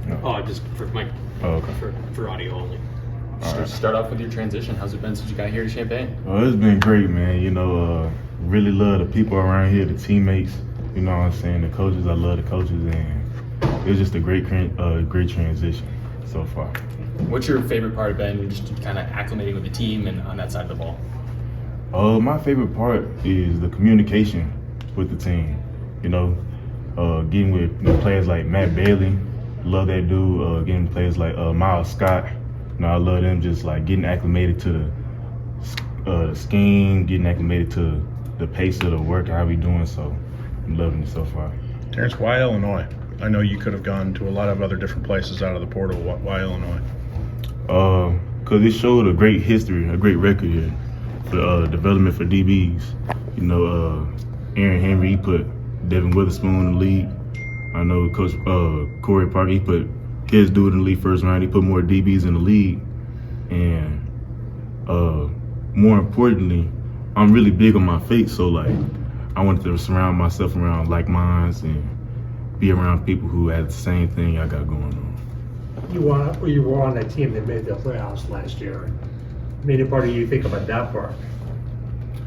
No. Oh, just for Mike. Oh, okay. For audio only. Start off with your transition. How's it been since you got here to Champaign? It's been great, man. Really love the people around here, the teammates. You know what I'm saying? The coaches, I love the coaches, and it was just a great transition so far. What's your favorite part of Ben, just kind of acclimating with the team and on that side of the ball? My favorite part is the communication with the team. Getting with players like Matt Bailey, love that dude. Getting players like Miles Scott. I love them just like getting acclimated to the scheme, getting acclimated to the pace of the work, how we doing. So I'm loving it so far. Terrance, why Illinois? I know you could have gone to a lot of other different places out of the portal. Why Illinois? Because it showed a great history, a great record here for development for DBs. Aaron Henry, he put Devin Witherspoon in the league. I know Coach Corey Parker, he put his dude in the league first round. He put more DBs in the league. And more importantly, I'm really big on my faith. So, I wanted to surround myself around like minds and be around people who had the same thing I got going on. You were on that team that made the playoffs last year. Made a part of you think about that part?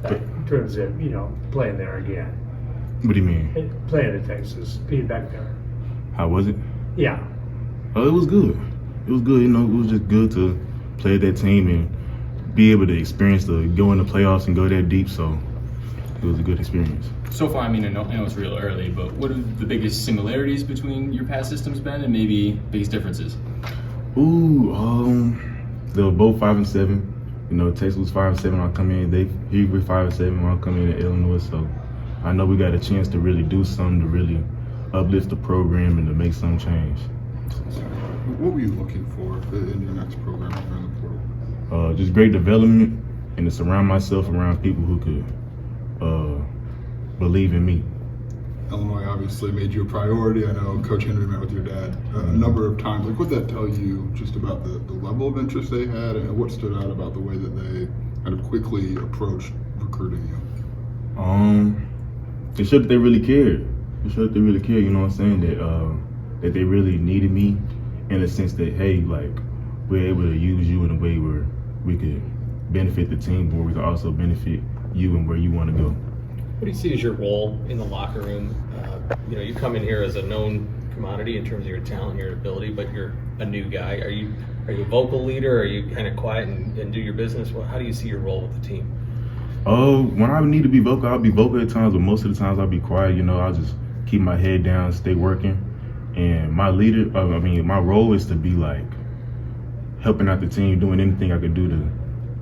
In terms of, playing there again. What do you mean? Playing in Texas, being back there. How was it? Yeah. It was good. It was good. It was just good to play that team and be able to experience go in the playoffs and go that deep. So it was a good experience. So far, I know it's real early, but what are the biggest similarities between your past systems, Ben, and maybe biggest differences? They were both 5-7. Texas was 5-7. I'll come in. He was 5-7. I'll come in at Illinois. So I know we got a chance to really do something to really uplift the program and to make some change. What were you looking for in your next program here in the portal? Just great development and to surround myself around people who could believe in me. Illinois obviously made you a priority. I know Coach Henry met with your dad a number of times. What did that tell you just about the level of interest they had and what stood out about the way that they kind of quickly approached recruiting you? It showed that they really cared. It showed that they really cared, that they really needed me in the sense that, hey, we're able to use you in a way where we could benefit the team, but we could also benefit you and where you want to go. What do you see as your role in the locker room? You come in here as a known commodity in terms of your talent, your ability, but you're a new guy. Are you a vocal leader? Are you kind of quiet and do your business? How do you see your role with the team? When I need to be vocal, I'll be vocal at times, but most of the times I'll be quiet. I'll just keep my head down, stay working. And my my role is to be helping out the team, doing anything I could do to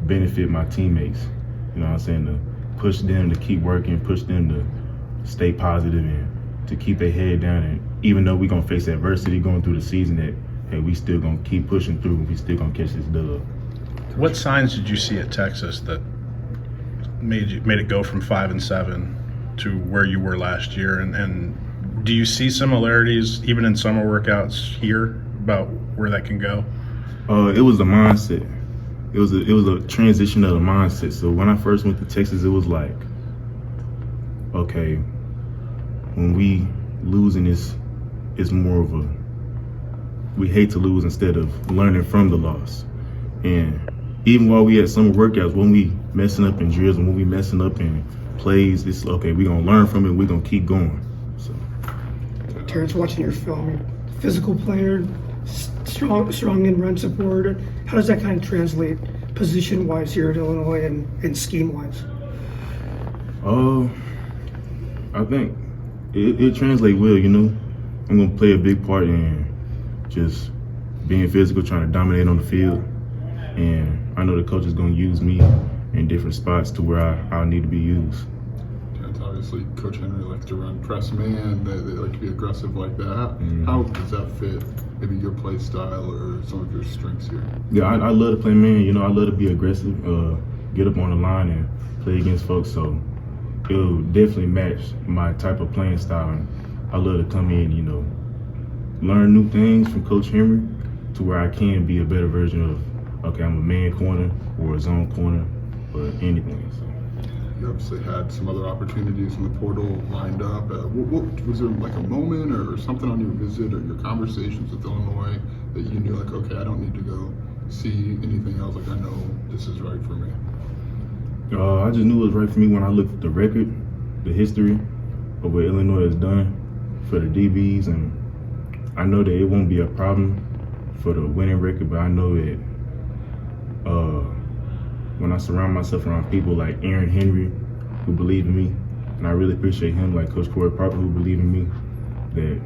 benefit my teammates. To push them to keep working, push them to stay positive and to keep their head down. And even though we're going to face adversity going through the season, that, hey, we still going to keep pushing through. We still going to catch this dub. What signs did you see at Texas that made it go from 5-7 to where you were last year? And do you see similarities even in summer workouts here about where that can go? It was the mindset. It was a transition of the mindset. So when I first went to Texas, it was okay, when we losing this, it's more of we hate to lose instead of learning from the loss. And even while we had summer workouts, when we messing up in drills and when we messing up in plays, it's okay, we're going to learn from it, we're going to keep going. So, Terrance, watching your film, you're a physical player, strong in run support. How does that kind of translate position-wise here at Illinois and scheme-wise? I think it translates well, I'm going to play a big part in just being physical, trying to dominate on the field. And I know the coach is going to use me in different spots to where I need to be used. Obviously, Coach Henry likes to run press man. They like to be aggressive like that. How does that fit maybe your play style or some of your strengths here? Yeah, I love to play man. I love to be aggressive, get up on the line and play against folks. So it'll definitely match my type of playing style. And I love to come in, learn new things from Coach Henry to where I can be a better version of, okay, I'm a man corner or a zone corner or anything. So. you obviously had some other opportunities in the portal lined up. What was there like a moment or something on your visit or your conversations with Illinois that you knew like, okay, I don't need to go see anything else. Like I know this is right for me. I just knew it was right for me when I looked at the record, the history of what Illinois has done for the DBs, and I know that it won't be a problem for the winning record, but I know that when I surround myself around people like Aaron Henry, who believe in me, and I really appreciate him, like Coach Corey Parker, who believe in me, that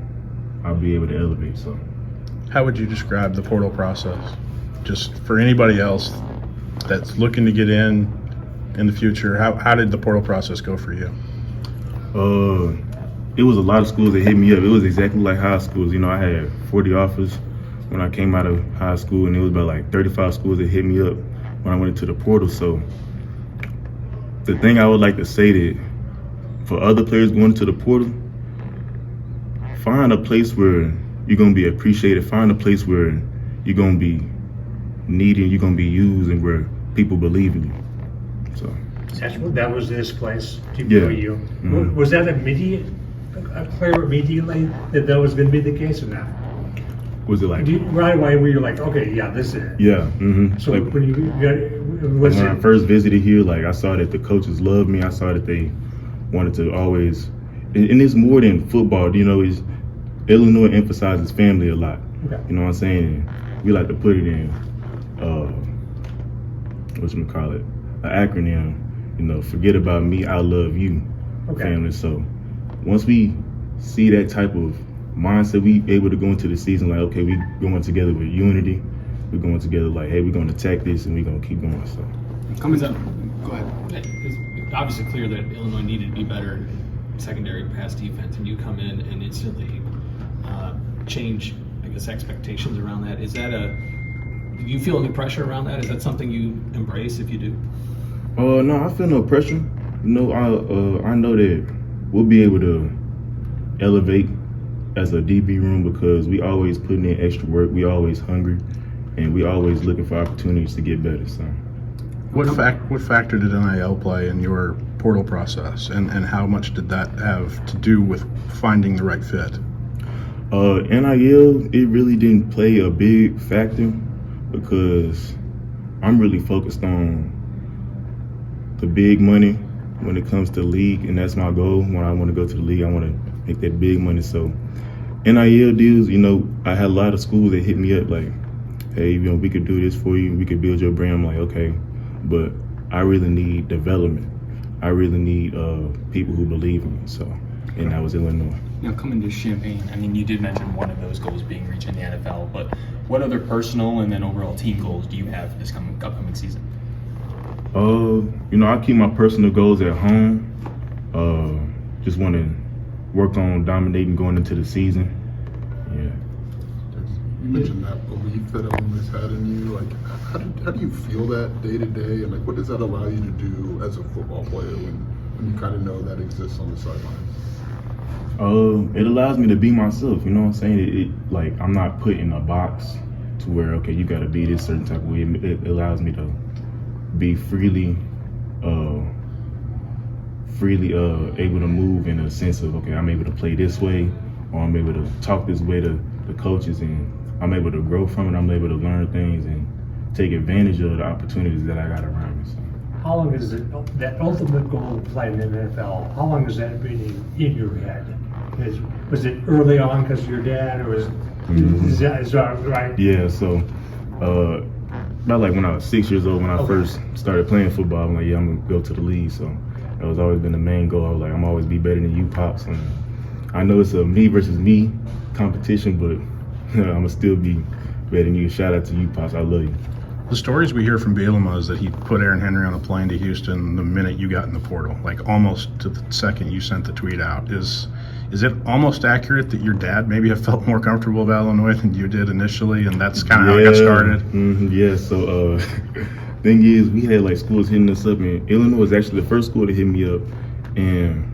I'll be able to elevate. So, How would you describe the portal process? Just for anybody else that's looking to get in the future, how did the portal process go for you? It was a lot of schools that hit me up. It was exactly like high schools. You know, I had 40 offers when I came out of high school, and it was about like 35 schools that hit me up when I went into the portal. So the thing I would like to say that for other players going into the portal, find a place where you're going to be appreciated. Find a place where you're going to be needed, you're going to be used, and where people believe in you. So That was this place to Yeah. for you. Mhm. Was that clear immediately that was going to be the case or not? was it like, Right away, where you're like, okay, yeah, this is it. yeah. So Like, when you got, was when I it? first visited here, like I saw that the coaches loved me. I saw that they wanted to always, and it's more than football. You know, is Illinois emphasizes family a lot. Okay. You know what I'm saying? We like to put it in, whatchamacallit, an acronym. You know, forget about me, I love you, Okay. family. So once we see that type of mindset, we able to go into the season like, okay, we going together with unity. We're going together like, hey, we're going to attack this and we're going to keep going. So. Coming up, go ahead. It's obviously clear that Illinois needed to be better in secondary pass defense, and you come in and instantly change, I guess, expectations around that. Is that do you feel any pressure around that? Is that something you embrace if you do? No, I feel no pressure. You know, I know that we'll be able to elevate as a DB room because we always putting in extra work. We always hungry, and we always looking for opportunities to get better. So, What factor did NIL play in your portal process, and how much did that have to do with finding the right fit? NIL, it really didn't play a big factor because I'm really focused on the big money when it comes to league, and that's my goal. When I want to go to the league, I want to make that big money. So NIL deals, you know, I had a lot of schools that hit me up like, hey, you know, we could do this for you. We could build your brand. I'm like, okay, but I really need development. I really need people who believe in me. So, and that was Illinois. Now, coming to Champaign, I mean, you did mention one of those goals being reaching the NFL, but what other personal and then overall team goals do you have for this upcoming season? You know, I keep my personal goals at home. Just want to work on dominating going into the season. Yeah. You mentioned that belief that Illinois had in you. Like, how do you feel that day to day, and like, what does that allow you to do as a football player when you kind of know that exists on the sidelines? It allows me to be myself. You know what I'm saying? It like I'm not put in a box to where okay, you got to be this certain type of way. It allows me to be freely able to move in a sense of okay, I'm able to play this way, or I'm able to talk this way to the coaches, and I'm able to grow from it. I'm able to learn things and take advantage of the opportunities that I got around me. So. How long is it that ultimate goal of playing in the NFL? How long has that been in your head? Was it early on because of your dad, or is that right? Yeah. So about like when I was 6 years old, when I first started playing football, I'm like, yeah, I'm gonna go to the league. So that was always been the main goal. I was like, I'm always be better than you, Pops. And I know it's a me versus me competition, but I'm gonna still be better than you. Shout out to you, Pops. I love you. The stories we hear from Bielema is that he put Aaron Henry on a plane to Houston the minute you got in the portal, like almost to the second you sent the tweet out. Is it almost accurate that your dad maybe have felt more comfortable about Illinois than you did initially, and that's kind of how it got started? Yeah. So thing is, we had like schools hitting us up, and Illinois was actually the first school to hit me up, and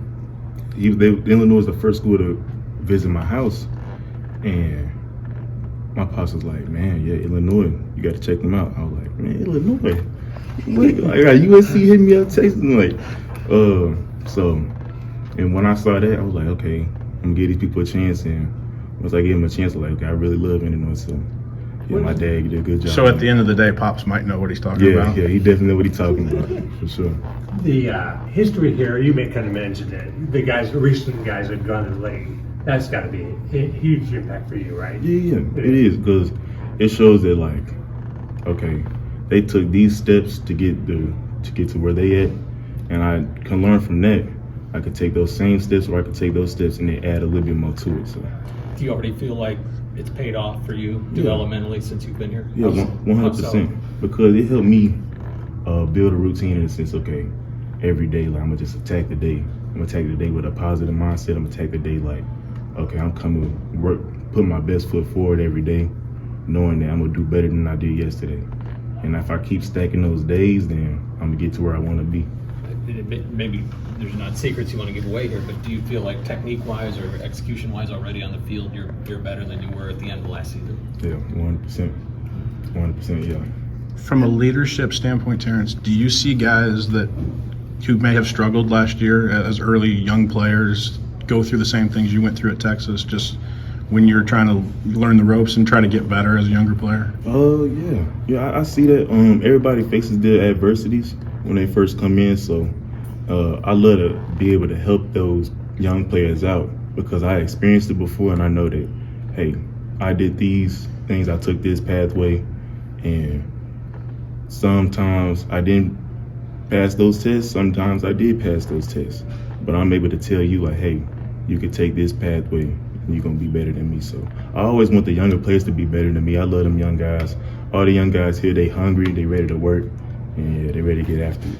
Illinois was the first school to visit my house, and my pops was like, man, yeah, Illinois, you got to check them out. I was like, man, Illinois? Like, I got USC hitting me up, texting, like, So, and when I saw that, I was like, okay, I'm gonna give these people a chance. And once I gave them a chance, I was like, okay, I really love Illinois. So, yeah, my dad did a good job. So at the end of the day, Pops might know what he's talking about. Yeah, he definitely know what he's talking about, for sure. The history here, you may kind of mention it. The recent guys have gone in the league. That's got to be a huge impact for you, right? Yeah, it is, because it shows that, like, okay, they took these steps to get to where they at, and I can learn from that. I could take those same steps, or I could take those steps and then add a little bit more to it. So, Do you already feel like it's paid off for you developmentally since you've been here? yeah, 100%, because it helped me build a routine in the sense, okay, every day, like, I'm gonna just attack the day. I'm gonna attack the day with a positive mindset. I'm gonna attack the day like, okay, I'm coming to work, put my best foot forward every day, knowing that I'm gonna do better than I did yesterday. And if I keep stacking those days, then I'm gonna get to where I want to be. Maybe there's not secrets you want to give away here, but do you feel like technique-wise or execution-wise already on the field you're better than you were at the end of last season? Yeah, 100%. 100%, yeah. From a leadership standpoint, Terrance, do you see guys who may have struggled last year as early young players go through the same things you went through at Texas, just when you're trying to learn the ropes and try to get better as a younger player? Yeah, I see that. Everybody faces their adversities when they first come in, so I love to be able to help those young players out, because I experienced it before, and I know that, hey, I did these things, I took this pathway, and sometimes I didn't pass those tests, sometimes I did pass those tests, but I'm able to tell you, like, hey, you could take this pathway and you're gonna be better than me. So I always want the younger players to be better than me. I love them young guys. All the young guys here, they hungry, they ready to work, and yeah, they ready to get after it.